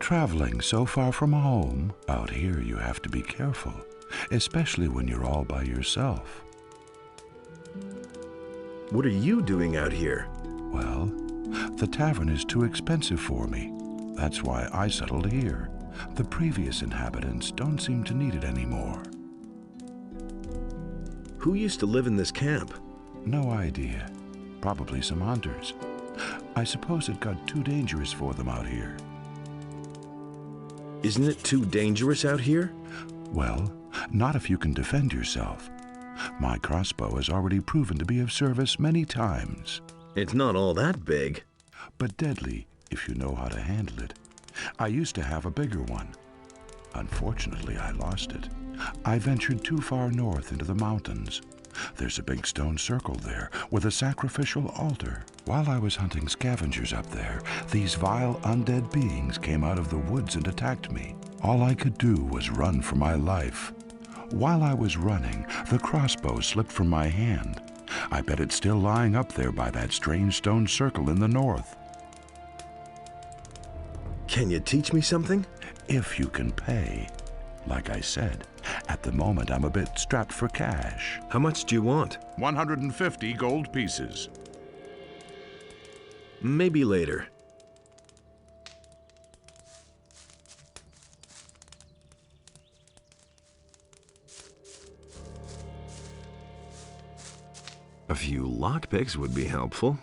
Traveling so far from home, out here you have to be careful, especially when you're all by yourself. What are you doing out here? Well, the tavern is too expensive for me. That's why I settled here. The previous inhabitants don't seem to need it anymore. Who used to live in this camp? No idea. Probably some hunters. I suppose it got too dangerous for them out here. Isn't it too dangerous out here? Well, not if you can defend yourself. My crossbow has already proven to be of service many times. It's not all that big. But deadly if you know how to handle it. I used to have a bigger one. Unfortunately, I lost it. I ventured too far north into the mountains. There's a big stone circle there with a sacrificial altar. While I was hunting scavengers up there, these vile undead beings came out of the woods and attacked me. All I could do was run for my life. While I was running, the crossbow slipped from my hand. I bet it's still lying up there by that strange stone circle in the north. Can you teach me something? If you can pay. Like I said, at the moment I'm a bit strapped for cash. How much do you want? 150 gold pieces. Maybe later. A few lockpicks would be helpful.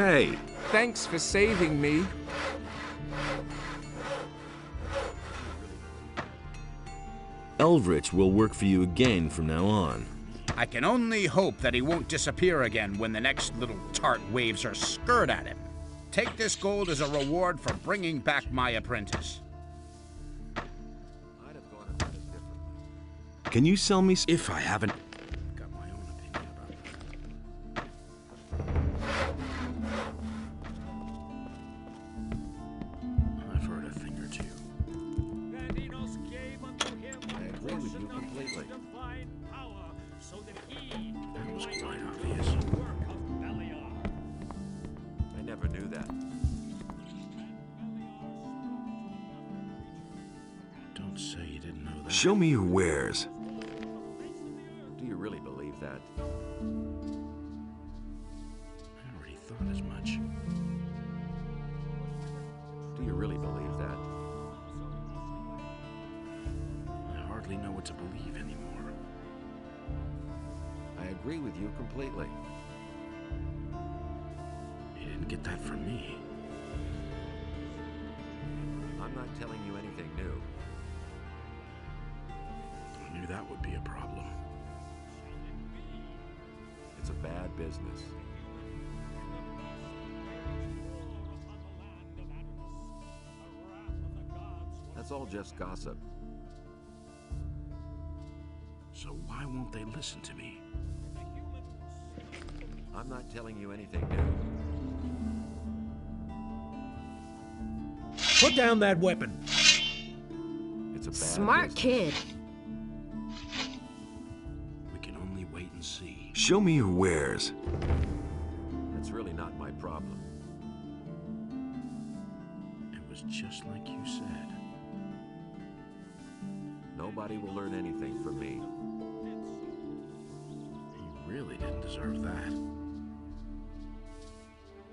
Hey, Thanks for saving me. Eldritch will work for you again from now on. I can only hope that he won't disappear again when the next little tart waves her skirt at him. Take this gold as a reward for bringing back my apprentice. Can you sell me If I haven't got my own opinion about that. I've heard a thing or two. I agree with you completely. That was quite obvious. I never knew that. Don't say you didn't know that. Show me your wares. Do you really believe that? I already thought as much. Do you really believe that? I hardly know what to believe anymore. I agree with you completely. You didn't get that from me. I'm not telling you anything new. I knew that would be a problem. It's a bad business. That's all just gossip. So why won't they listen to me? I'm not telling you anything new. Put down that weapon. It's a bad Smart business. kid. We can only wait and see. Show me your wares. That's really not my problem. It was just like you said. Nobody will learn anything from me. You really didn't deserve that.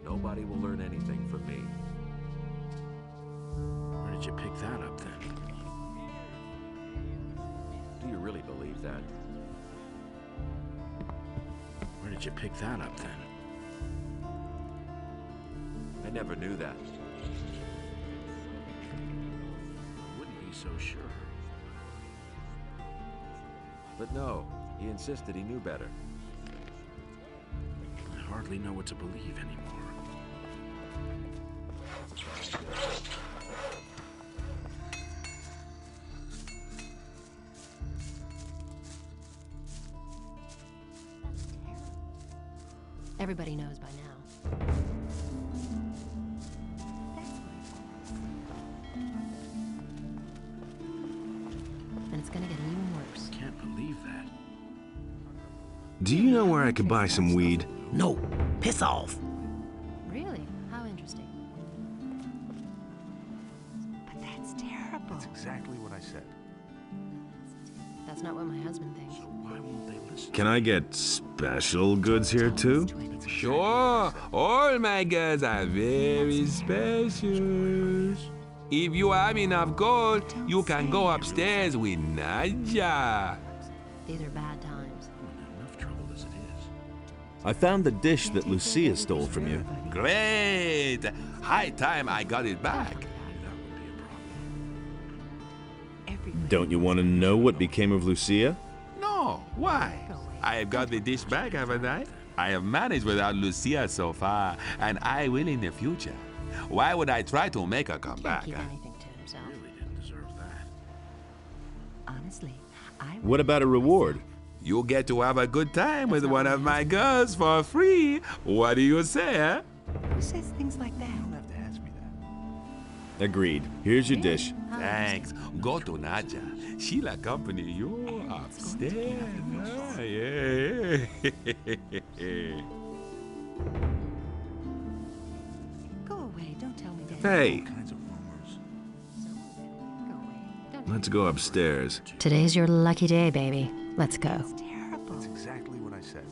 Nobody will learn anything from me. Where did you pick that up then? Do you really believe that? Where did you pick that up then? I never knew that. I wouldn't be so sure. But no, he insisted he knew better. I hardly know what to believe anymore. Everybody knows by now. And it's gonna get even worse. Can't believe that. Do you know where I could buy some weed? No, piss off. Really? How interesting. But that's terrible. That's exactly what I said. That's not what my husband thinks. So why won't they listen? Can I get special goods here too? Sure, all my girls are very special. If you have enough gold, you can go upstairs with Nadja. These are bad times. I'm in enough trouble as it is. I found the dish that Lucia stole from you. Great! High time I got it back. That would be a problem. Don't you want to know what became of Lucia? No, why? I have got the dish back, haven't I? I have managed without Lucia so far, and I will in the future. Why would I try to make her come Can't back? keep Huh? anything to himself. Really didn't deserve that. Honestly, I What about a reward? You get to have a good time with one of my girls for free. What do you say, huh? Who says things like that? You don't have to ask me that. Agreed. Here's your dish. How Thanks. Go to Nadja. She'll accompany you upstairs. Ah, yeah. Go away. Don't tell me that. Hey, Kinds of rumors. Go away. Don't let's go upstairs. Today's your lucky day, baby. Let's go. It's terrible. That's exactly what I said.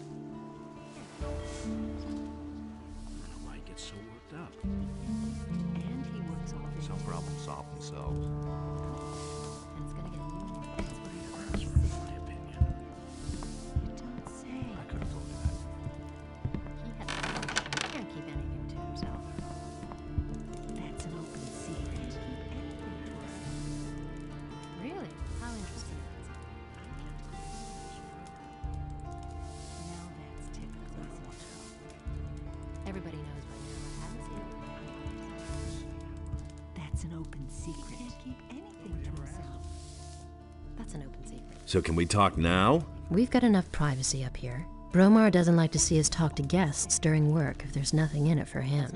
I don't know why he gets so worked up. And he works all day. Some problems solve themselves. And it's gonna get even worse. That's for my opinion. Don't say. I could have told you that. He had. You can't keep anything to Everybody knows by now. I haven't seen it. That's an open secret. He can't keep anything to himself. That's an open secret. So can we talk now? We've got enough privacy up here. Bromar doesn't like to see us talk to guests during work if there's nothing in it for him.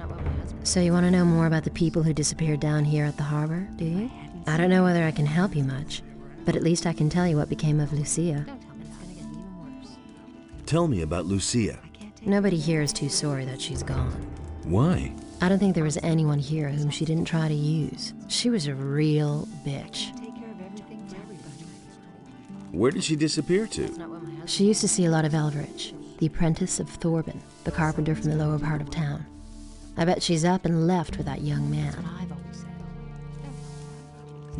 So you want to know more about the people who disappeared down here at the harbor, do you? I don't know whether I can help you much, but at least I can tell you what became of Lucia. Don't tell me it's gonna get even worse. Tell me about Lucia. Nobody here is too sorry that she's gone. Why? I don't think there was anyone here whom she didn't try to use. She was a real bitch. Take care of everything for everybody. Where did she disappear to? She used to see a lot of Elveridge, the apprentice of Thorben, the carpenter from the lower part of town. I bet she's up and left with that young man.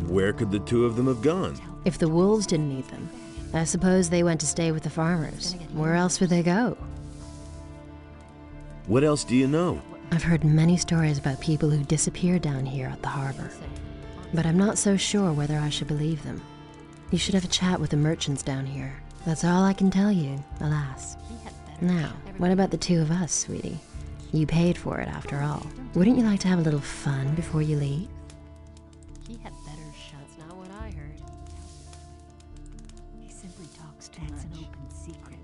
Where could the two of them have gone? If the wolves didn't need them, I suppose they went to stay with the farmers. Where else would they go? What else do you know? I've heard many stories about people who disappear down here at the harbor, but I'm not so sure whether I should believe them. You should have a chat with the merchants down here. That's all I can tell you, alas. Now, what about the two of us, sweetie? You paid for it, after all. Wouldn't you like to have a little fun before you leave? He had better shut. That's not what I heard. He simply talks too much. That's an open secret.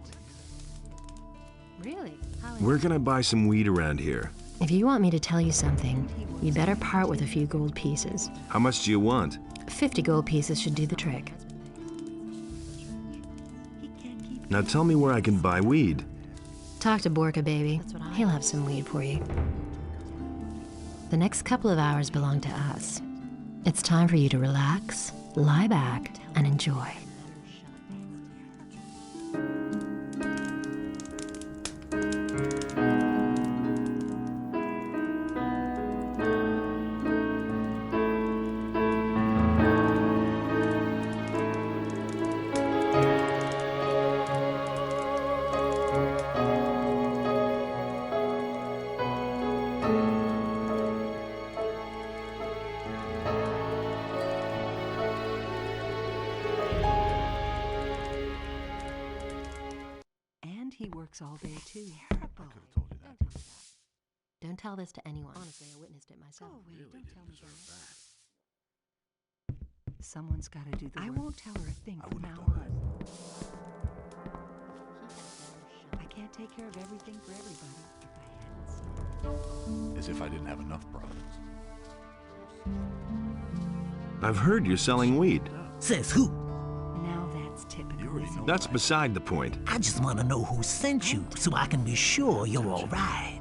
Really? Where can I buy some weed around here? If you want me to tell you something, you'd better part with a few gold pieces. How much do you want? 50 gold pieces should do the trick. Now tell me where I can buy weed. Talk to Borka, baby. He'll have some weed for you. The next couple of hours belong to us. It's time for you to relax, lie back, and enjoy. He works all day too. I could have told you that. Don't tell this to anyone. Honestly, I witnessed it myself. Go away. Don't tell me that. Someone's got to do the work. I won't tell her a thing from now on. I can't take care of everything for everybody if I hadn't seen it. As if I didn't have enough problems. I've heard you're selling weed. Says who? Now that's typical. You already know. That's beside the point. I just want to know who sent you so I can be sure you're all right.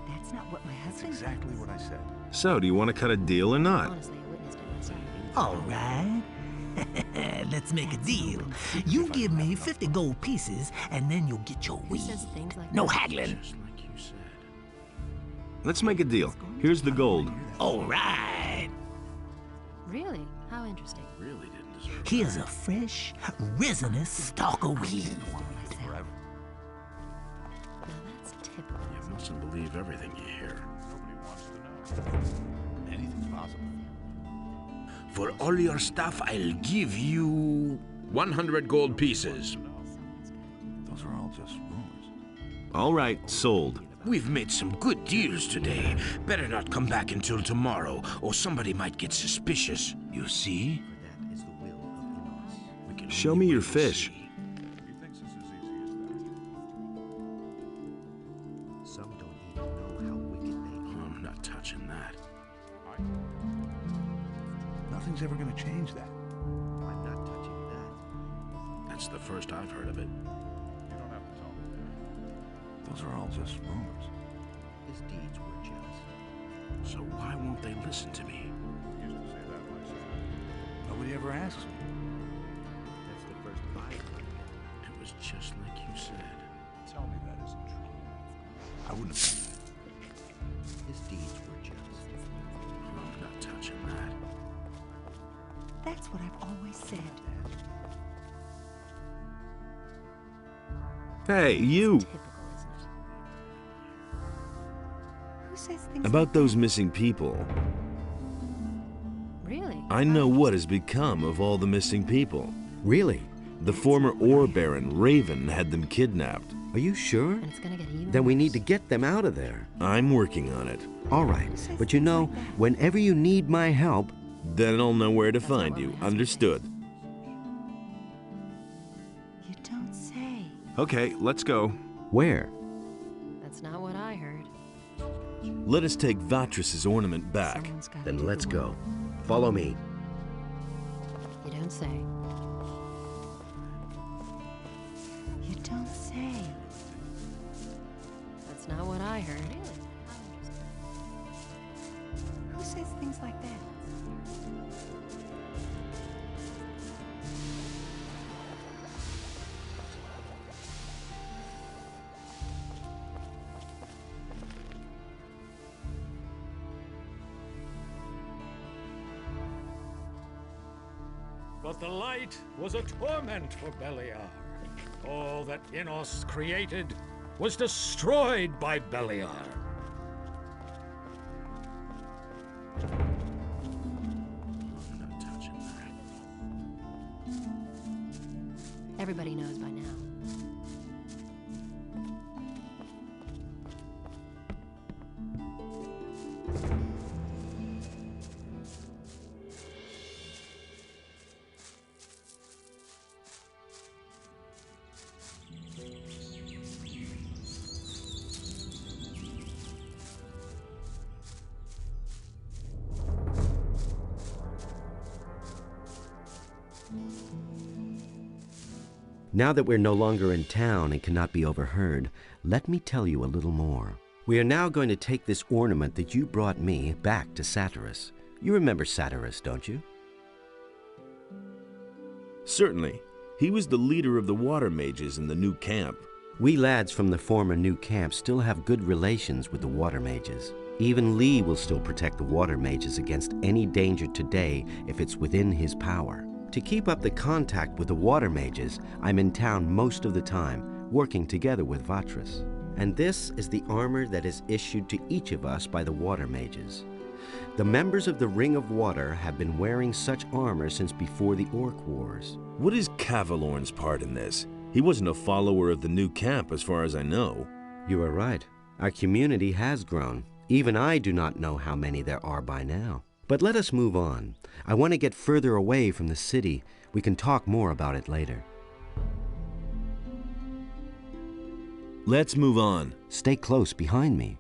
That's not what my That's husband exactly does. what I said. So, do you want to cut a deal or not? Honestly, I witnessed it myself. All right. Let's make a deal. You give me 50 gold pieces, and then you'll get your Who weed. says things like No that? haggling. Just like you said. Let's make a deal. Here's the gold. All right. Really? How interesting. Really didn't deserve it. Here's a fresh, resinous stalk of weed. Forever. Now that's typical. You mustn't believe everything you hear. Nobody wants to know. Anything's possible. For all your stuff, I'll give you 100 gold pieces. Those are all just rumors. All right, sold. We've made some good deals today. Better not come back until tomorrow, or somebody might get suspicious. You see? We can Show only me your wait and fish. see. He thinks it's as easy as that. Some don't even know how wicked they are. I'm not touching that. Nothing's ever going to change that. I'm not touching that. That's the first I've heard of it. You don't have to tell me that. Those are all just rumors. His deeds were just. So why won't they listen to me? Used to say that myself. Nobody ever asks me. That's the first I've heard of it. It was just like you said. Tell me that isn't true. I wouldn't have done that. His deeds were just. I'm not touching that. That's what I've always said. Hey, you! Typical, isn't it? Who says things About like those missing people. Really? I know what has become of all the missing people. Really? The former ore baron, Raven, had them kidnapped. Are you sure? And it's gonna get even Then we need to worse. get them out of there. I'm working on it. All right, but you know, whenever you need my help... Then I'll know where to find you. Understood. You don't say. Okay, let's go. Where? That's not what I heard. Let us take Vatris's ornament back. Someone's gotta Then do the let's work. go. Follow me. You don't say. You don't say. That's not what I heard. Who says things like that? But the light was a torment for Beliar. All that Innos created was destroyed by Beliar. I'm not touching that. Everybody knows by now. Now that we're no longer in town and cannot be overheard, let me tell you a little more. We are now going to take this ornament that you brought me back to Satyrus. You remember Satyrus, don't you? Certainly. He was the leader of the water mages in the new camp. We lads from the former new camp still have good relations with the water mages. Even Lee will still protect the water mages against any danger today if it's within his power. To keep up the contact with the water mages, I'm in town most of the time, working together with Vatris. And this is the armor that is issued to each of us by the water mages. The members of the Ring of Water have been wearing such armor since before the Orc Wars. What is Cavalorn's part in this? He wasn't a follower of the new camp as far as I know. You are right. Our community has grown. Even I do not know how many there are by now. But let us move on. I want to get further away from the city. We can talk more about it later. Let's move on. Stay close behind me.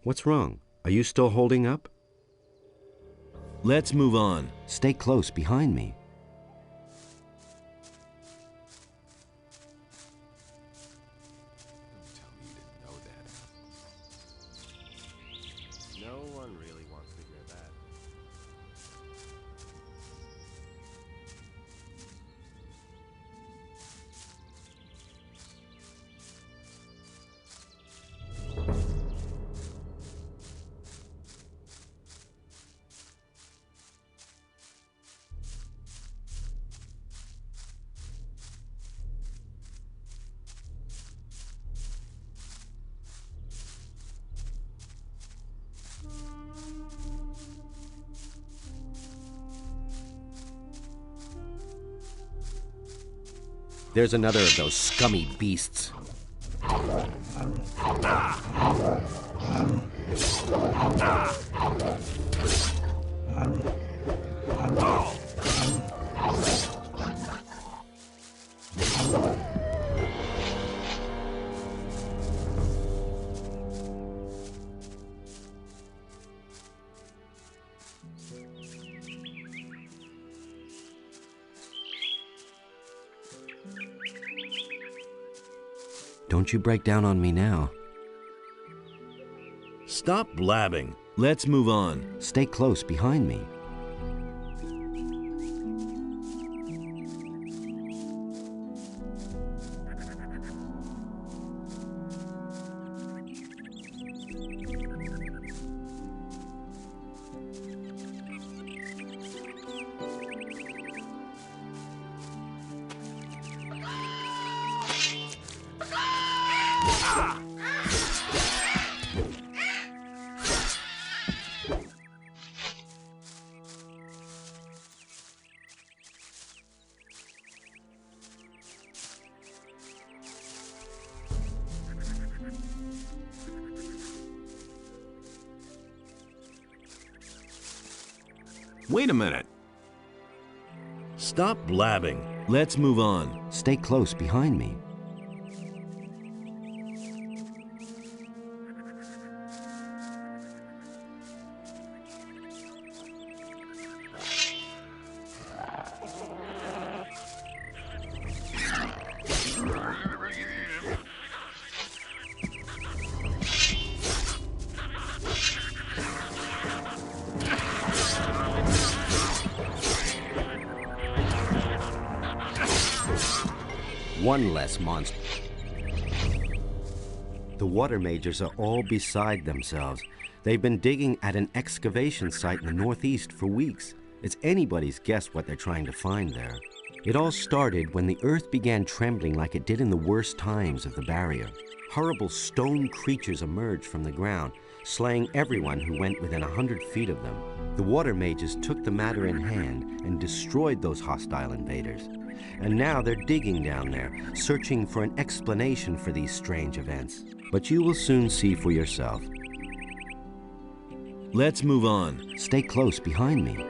What's wrong? Are you still holding up? Let's move on. Stay close behind me. Don't tell me you didn't know that. No one really wants to hear that. There's another of those scummy beasts. Don't you break down on me now. Stop blabbing. Let's move on. Stay close behind me. Wait a minute. Stop blabbing. Let's move on. Stay close behind me. One less monster. The water mages are all beside themselves. They've been digging at an excavation site in the northeast for weeks. It's anybody's guess what they're trying to find there. It all started when the earth began trembling like it did in the worst times of the barrier. Horrible stone creatures emerged from the ground, slaying everyone who went within 100 feet of them. The water mages took the matter in hand and destroyed those hostile invaders. And now they're digging down there, searching for an explanation for these strange events. But you will soon see for yourself. Let's move on. Stay close behind me.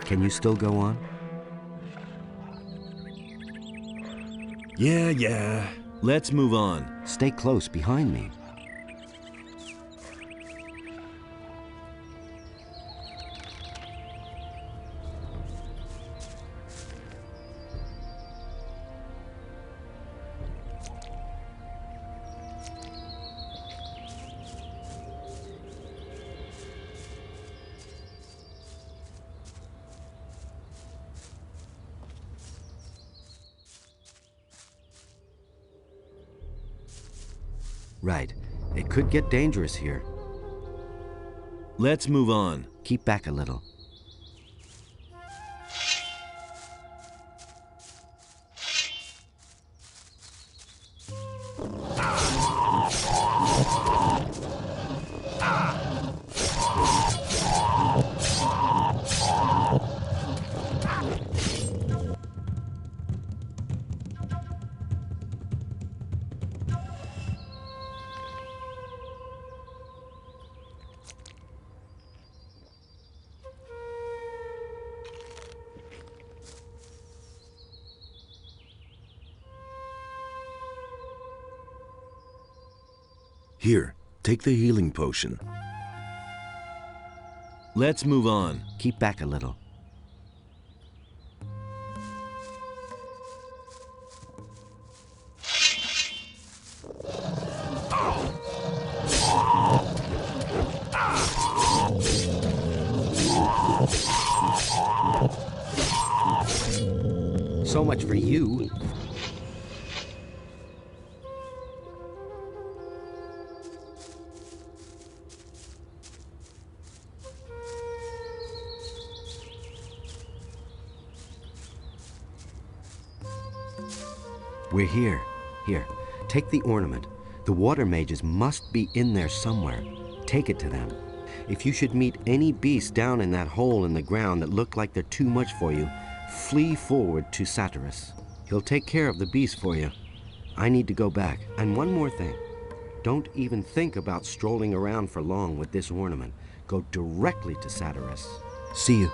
Can you still go on? Yeah. Let's move on. Stay close behind me. Right. It could get dangerous here. Let's move on. Keep back a little. Here, take the healing potion. Let's move on. Keep back a little. So much for you. We're here. Here, take the ornament. The water mages must be in there somewhere. Take it to them. If you should meet any beasts down in that hole in the ground that look like they're too much for you, flee forward to Satyrus. He'll take care of the beast for you. I need to go back. And one more thing. Don't even think about strolling around for long with this ornament. Go directly to Satyrus. See you.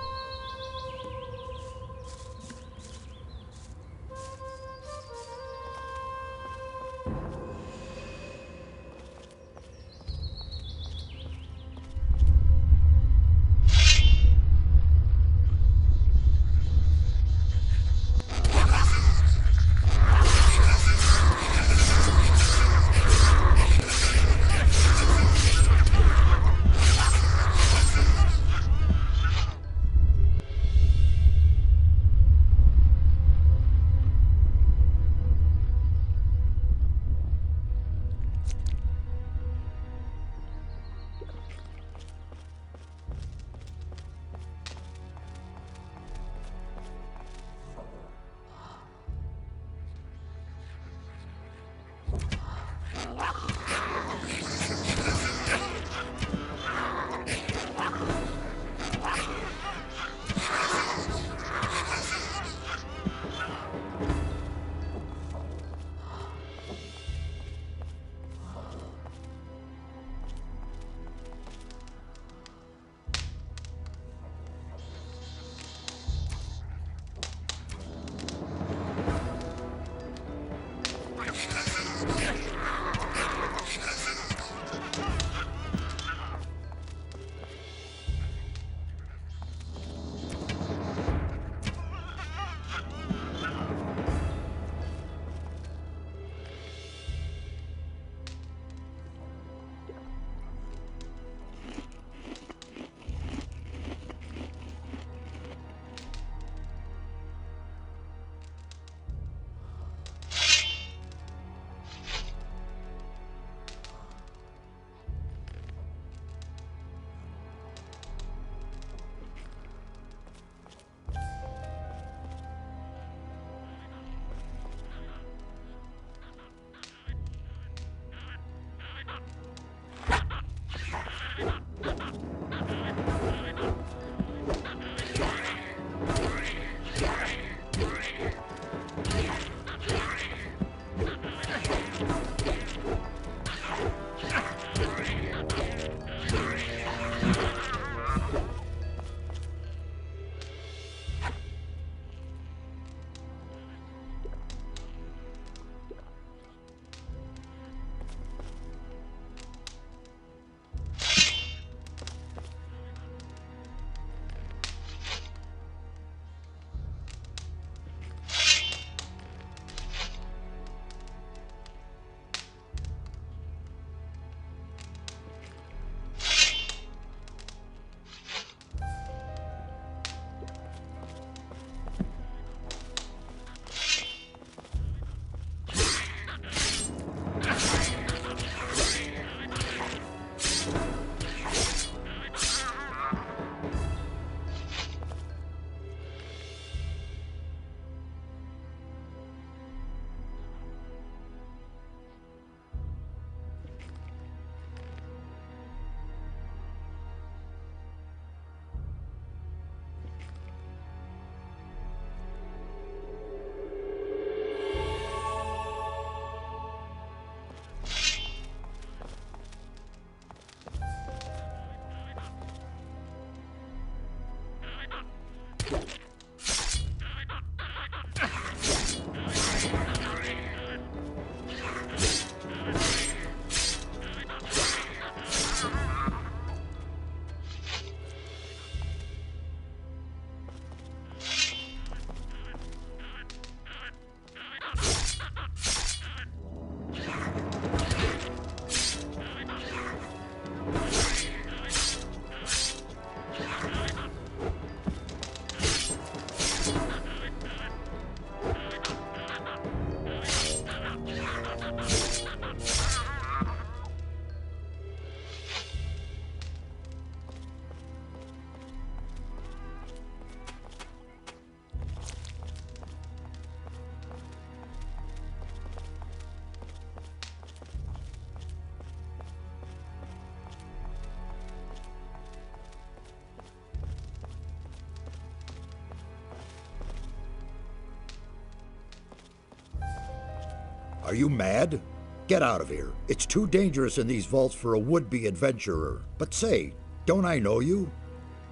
Are you mad? Get out of here. It's too dangerous in these vaults for a would-be adventurer. But say, don't I know you?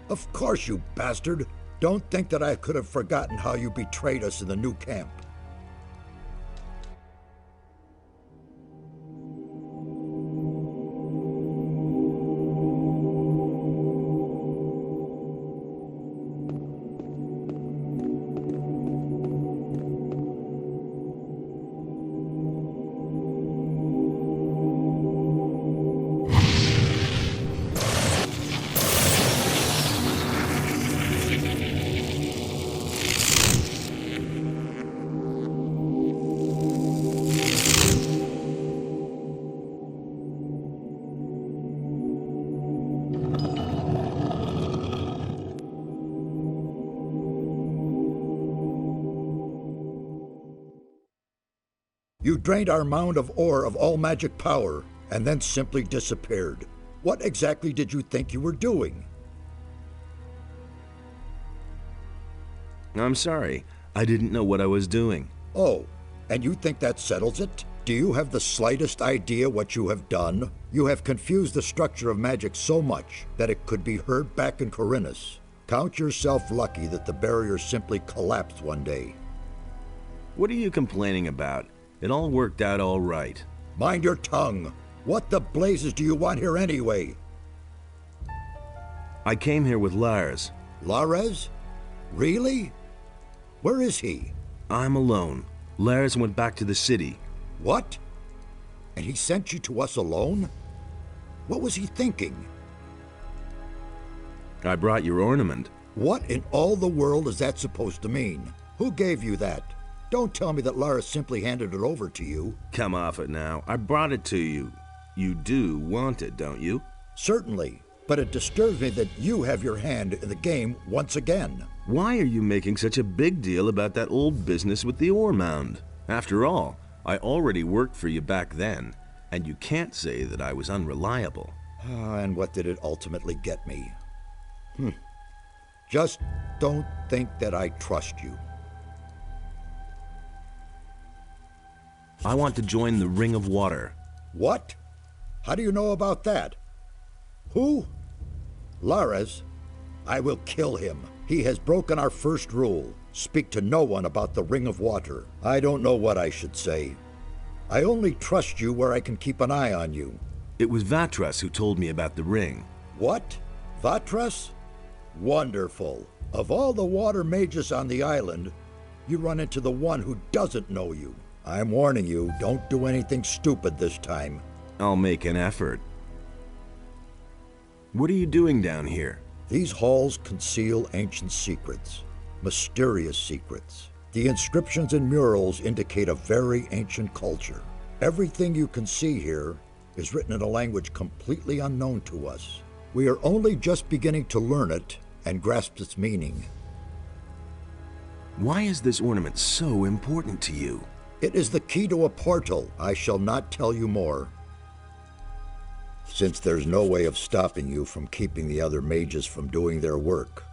Of course, you bastard. Don't think that I could have forgotten how you betrayed us in the new camp. You drained our mound of ore of all magic power, and then simply disappeared. What exactly did you think you were doing? I'm sorry. I didn't know what I was doing. Oh, and you think that settles it? Do you have the slightest idea what you have done? You have confused the structure of magic so much that it could be heard back in Corinus. Count yourself lucky that the barrier simply collapsed one day. What are you complaining about? It all worked out all right. Mind your tongue. What the blazes do you want here anyway? I came here with Lars. Lares? Really? Where is he? I'm alone. Lars went back to the city. What? And he sent you to us alone? What was he thinking? I brought your ornament. What in all the world is that supposed to mean? Who gave you that? Don't tell me that Lara simply handed it over to you. Come off it now. I brought it to you. You do want it, don't you? Certainly, but it disturbs me that you have your hand in the game once again. Why are you making such a big deal about that old business with the ore mound? After all, I already worked for you back then, and you can't say that I was unreliable. And what did it ultimately get me? Just don't think that I trust you. I want to join the Ring of Water. What? How do you know about that? Who? Lares? I will kill him. He has broken our first rule. Speak to no one about the Ring of Water. I don't know what I should say. I only trust you where I can keep an eye on you. It was Vatras who told me about the ring. What? Vatras? Wonderful. Of all the water mages on the island, you run into the one who doesn't know you. I'm warning you, don't do anything stupid this time. I'll make an effort. What are you doing down here? These halls conceal ancient secrets, mysterious secrets. The inscriptions and murals indicate a very ancient culture. Everything you can see here is written in a language completely unknown to us. We are only just beginning to learn it and grasp its meaning. Why is this ornament so important to you? It is the key to a portal. I shall not tell you more. Since there's no way of stopping you from keeping the other mages from doing their work,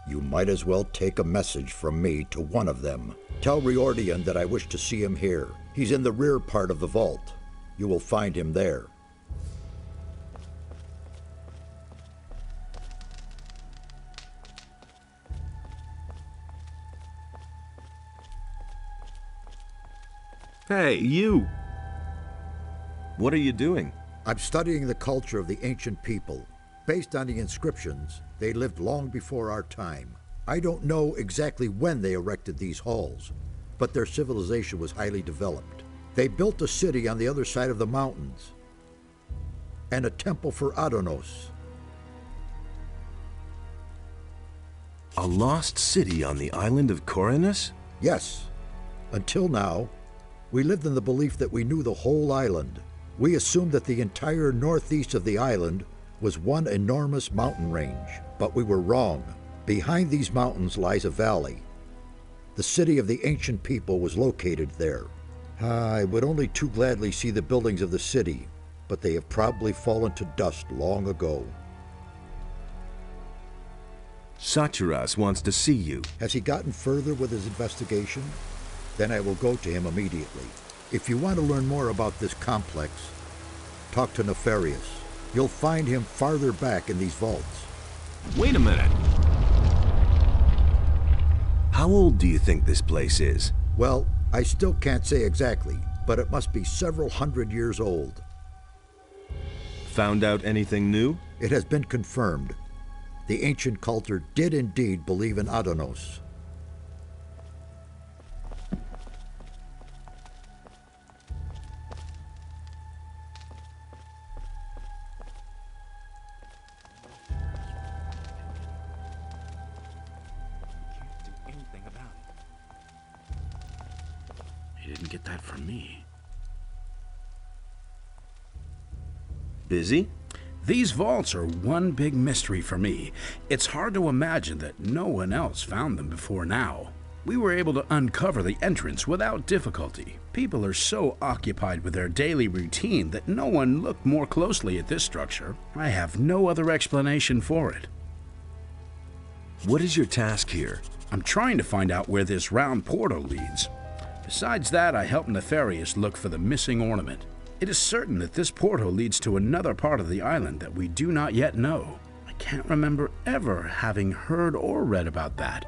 you might as well take a message from me to one of them. Tell Riordian that I wish to see him here. He's in the rear part of the vault. You will find him there. Hey, you! What are you doing? I'm studying the culture of the ancient people. Based on the inscriptions, they lived long before our time. I don't know exactly when they erected these halls, but their civilization was highly developed. They built a city on the other side of the mountains, and a temple for Adonos. A lost city on the island of Corinus? Yes. Until now, we lived in the belief that we knew the whole island. We assumed that the entire northeast of the island was one enormous mountain range, but we were wrong. Behind these mountains lies a valley. The city of the ancient people was located there. I would only too gladly see the buildings of the city, but they have probably fallen to dust long ago. Satyaras wants to see you. Has he gotten further with his investigation? Then I will go to him immediately. If you want to learn more about this complex, talk to Nefarious. You'll find him farther back in these vaults. Wait a minute. How old do you think this place is? Well, I still can't say exactly, but it must be several hundred years old. Found out anything new? It has been confirmed. The ancient culture did indeed believe in Adonos. He didn't get that from me. Busy? These vaults are one big mystery for me. It's hard to imagine that no one else found them before now. We were able to uncover the entrance without difficulty. People are so occupied with their daily routine that no one looked more closely at this structure. I have no other explanation for it. What is your task here? I'm trying to find out where this round portal leads. Besides that, I helped Nefarious look for the missing ornament. It is certain that this portal leads to another part of the island that we do not yet know. I can't remember ever having heard or read about that.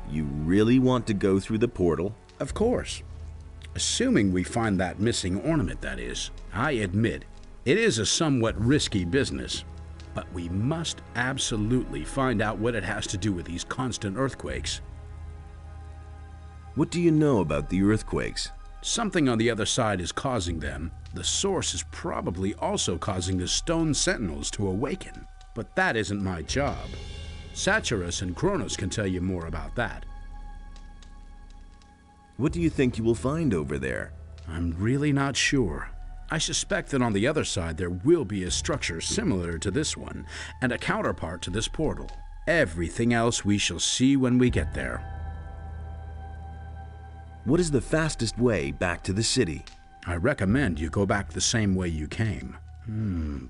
You really want to go through the portal? Of course. Assuming we find that missing ornament, that is. I admit, it is a somewhat risky business. But we must absolutely find out what it has to do with these constant earthquakes. What do you know about the earthquakes? Something on the other side is causing them. The source is probably also causing the stone sentinels to awaken. But that isn't my job. Satyrus and Kronos can tell you more about that. What do you think you will find over there? I'm really not sure. I suspect that on the other side there will be a structure similar to this one, and a counterpart to this portal. Everything else we shall see when we get there. What is the fastest way back to the city? I recommend you go back the same way you came.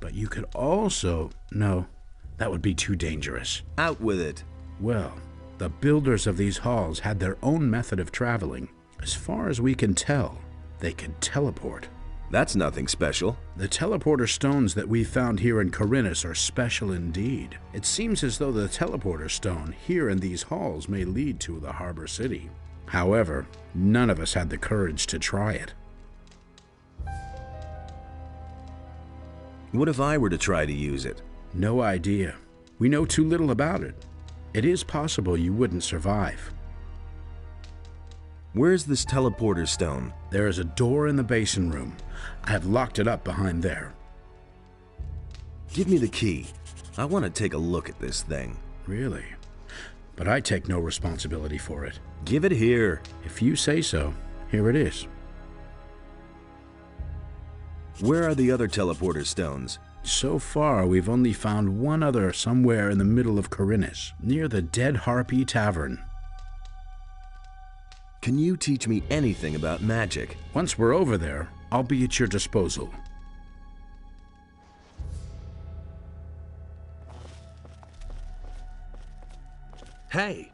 But you could also... No, that would be too dangerous. Out with it. Well, the builders of these halls had their own method of traveling. As far as we can tell, they could teleport. That's nothing special. The teleporter stones that we found here in Corinus are special indeed. It seems as though the teleporter stone here in these halls may lead to the harbor city. However, none of us had the courage to try it. What if I were to try to use it? No idea. We know too little about it. It is possible you wouldn't survive. Where's this teleporter stone? There is a door in the basin room. I have locked it up behind there. Give me the key. I want to take a look at this thing. Really? But I take no responsibility for it. Give it here. If you say so, here it is. Where are the other teleporter stones? So far, we've only found one other somewhere in the middle of Corinus, near the Dead Harpy Tavern. Can you teach me anything about magic? Once we're over there, I'll be at your disposal. Hey!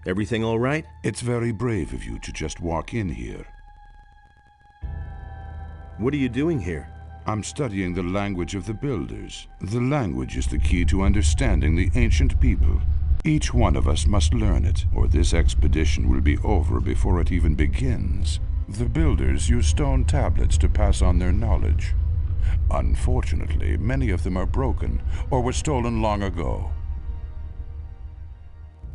Everything all right? It's very brave of you to just walk in here. What are you doing here? I'm studying the language of the builders. The language is the key to understanding the ancient people. Each one of us must learn it, or this expedition will be over before it even begins. The builders use stone tablets to pass on their knowledge. Unfortunately, many of them are broken, or were stolen long ago.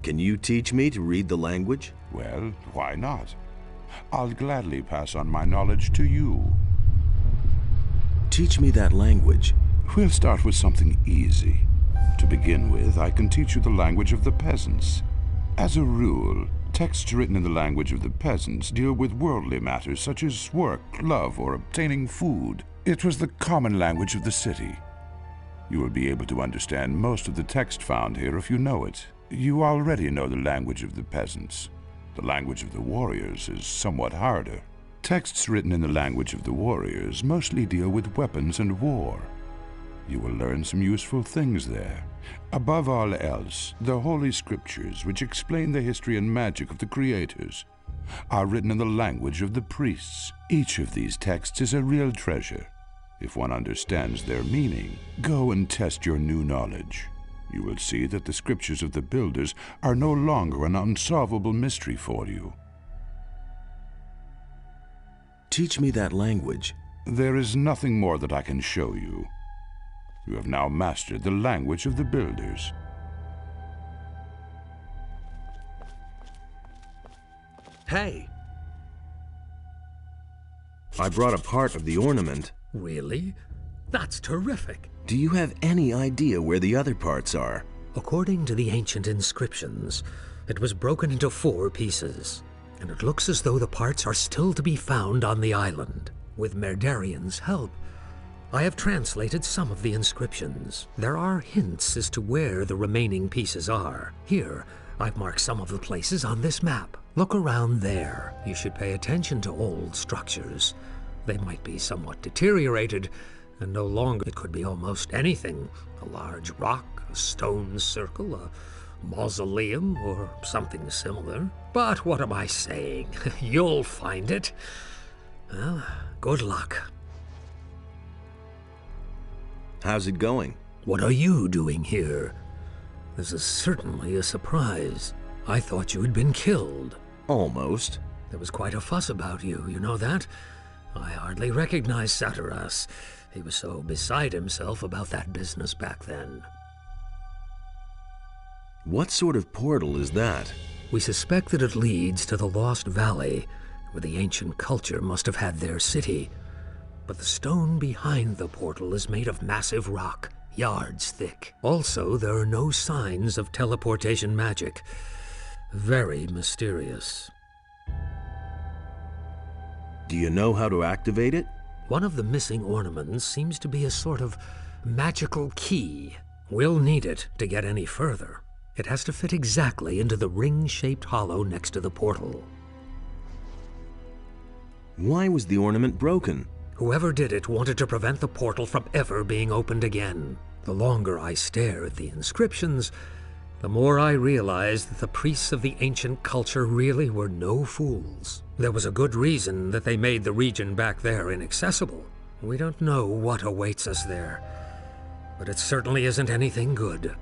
Can you teach me to read the language? Well, why not? I'll gladly pass on my knowledge to you. Teach me that language. We'll start with something easy. To begin with, I can teach you the language of the peasants. As a rule, texts written in the language of the peasants deal with worldly matters such as work, love, or obtaining food. It was the common language of the city. You will be able to understand most of the text found here if you know it. You already know the language of the peasants. The language of the warriors is somewhat harder. Texts written in the language of the warriors mostly deal with weapons and war. You will learn some useful things there. Above all else, the Holy Scriptures, which explain the history and magic of the creators, are written in the language of the priests. Each of these texts is a real treasure. If one understands their meaning, go and test your new knowledge. You will see that the scriptures of the builders are no longer an unsolvable mystery for you. Teach me that language. There is nothing more that I can show you. You have now mastered the language of the builders. Hey! I brought a part of the ornament. Really? That's terrific. Do you have any idea where the other parts are? According to the ancient inscriptions, it was broken into 4 pieces, and it looks as though the parts are still to be found on the island. With Merdarian's help, I have translated some of the inscriptions. There are hints as to where the remaining pieces are. Here, I've marked some of the places on this map. Look around there. You should pay attention to old structures. They might be somewhat deteriorated, and no longer. It could be almost anything. A large rock, a stone circle, a mausoleum, or something similar. But what am I saying? You'll find it. Well, good luck. How's it going? What are you doing here? This is certainly a surprise. I thought you had been killed. Almost. There was quite a fuss about you, you know that? I hardly recognized Satiras. He was so beside himself about that business back then. What sort of portal is that? We suspect that it leads to the Lost Valley, where the ancient culture must have had their city. But the stone behind the portal is made of massive rock, yards thick. Also, there are no signs of teleportation magic. Very mysterious. Do you know how to activate it? One of the missing ornaments seems to be a sort of magical key. We'll need it to get any further. It has to fit exactly into the ring-shaped hollow next to the portal. Why was the ornament broken? Whoever did it wanted to prevent the portal from ever being opened again. The longer I stare at the inscriptions, the more I realize that the priests of the ancient culture really were no fools. There was a good reason that they made the region back there inaccessible. We don't know what awaits us there, but it certainly isn't anything good.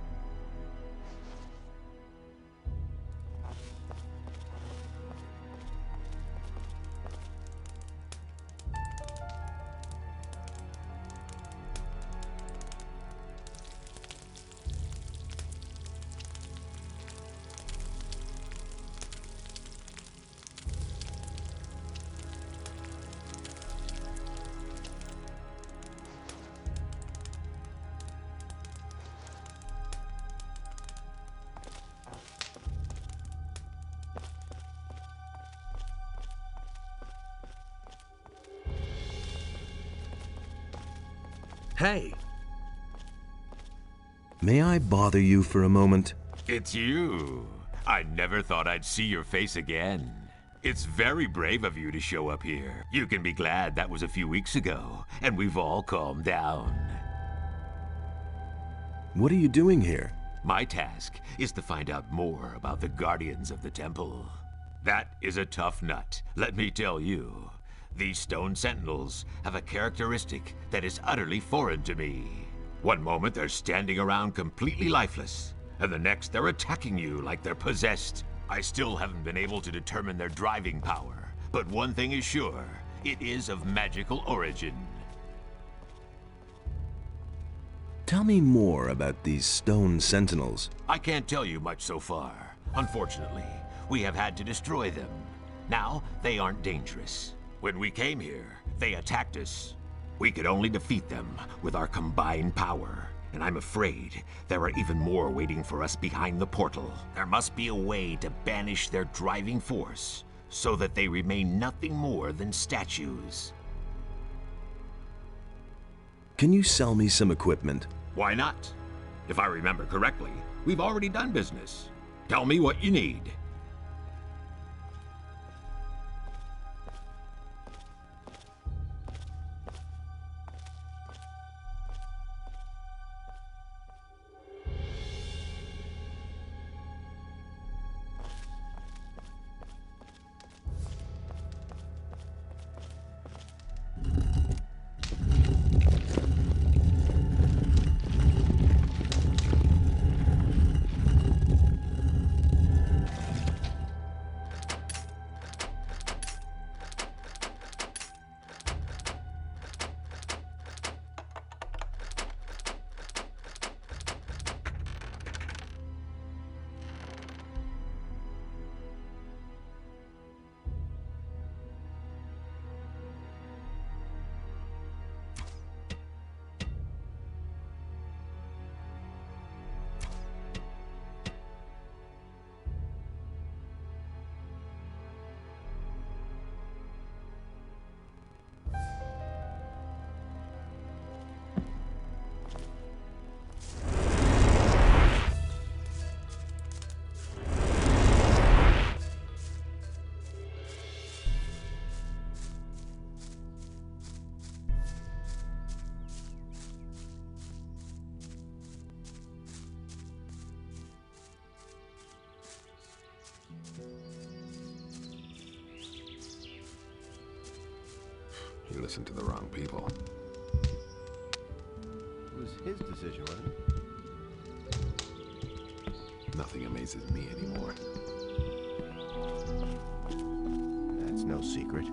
Hey! May I bother you for a moment? It's you. I never thought I'd see your face again. It's very brave of you to show up here. You can be glad that was a few weeks ago, and we've all calmed down. What are you doing here? My task is to find out more about the Guardians of the Temple. That is a tough nut, let me tell you. These stone sentinels have a characteristic that is utterly foreign to me. One moment they're standing around completely lifeless, and the next they're attacking you like they're possessed. I still haven't been able to determine their driving power, but one thing is sure, it is of magical origin. Tell me more about these stone sentinels. I can't tell you much so far. Unfortunately, we have had to destroy them. Now, they aren't dangerous. When we came here, they attacked us. We could only defeat them with our combined power. And I'm afraid there are even more waiting for us behind the portal. There must be a way to banish their driving force, so that they remain nothing more than statues. Can you sell me some equipment? Why not? If I remember correctly, we've already done business. Tell me what you need. listened to the wrong people. It was his decision, wasn't it? Nothing amazes me anymore. That's no secret.